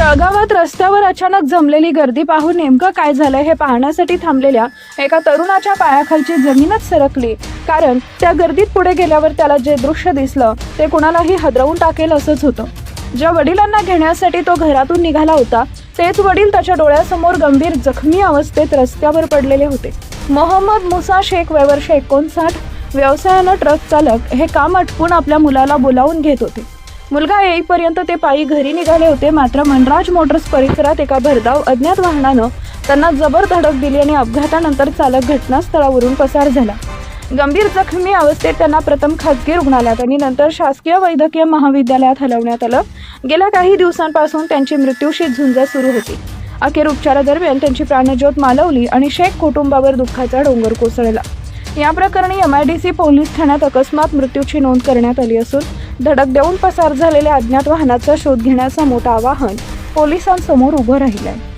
जळगावात रस्त्यावर अचानक जमलेली गर्दी पाहून नेमकं काय झालं हे पाहण्यासाठी थांबलेल्या एका तरुणाच्या पायाखालची जमीनच सरकली. कारण त्या गर्दीत पुढे गेल्यावर त्याला जे दृश्य दिसलं ते कुणालाही हादरवून टाकेल असंच होतं. ज्या वडिलांना घेण्यासाठी तो घरातून निघाला होता तेच वडील त्याच्या डोळ्यासमोर गंभीर जखमी अवस्थेत रस्त्यावर पडलेले होते. मोहम्मद मुसा शेख, वय वर्ष 59, व्यवसायानं ट्रक चालक, हे काम आटपून आपल्या मुलाला बोलावून घेत होते. मुलगा येईपर्यंत ते पायी घरी निघाले होते. मात्र मनराज मोटर्स परिसरात एका भरधाव अज्ञात वाहनानं त्यांना जबर धडक दिली आणि अपघातानंतर चालक घटनास्थळावरून पसार झाला. गंभीर जखमी अवस्थेत त्यांना प्रथम खासगी रुग्णालयात आणि नंतर शासकीय वैद्यकीय महाविद्यालयात हलवण्यात आलं. गेल्या काही दिवसांपासून त्यांची मृत्यूशी झुंज सुरू होती. अखेर उपचारादरम्यान त्यांची प्राणज्योत मालवली आणि शेख कुटुंबावर दुःखाचा डोंगर कोसळला. या प्रकरणी MIDC पोलीस ठाण्यात अकस्मात मृत्यूची नोंद करण्यात आली असून धडक देऊन पसार झालेल्या अज्ञात वाहनाचा शोध घेण्याचं मोठं आवाहन पोलिसांसमोर उभं राहिलं आहे.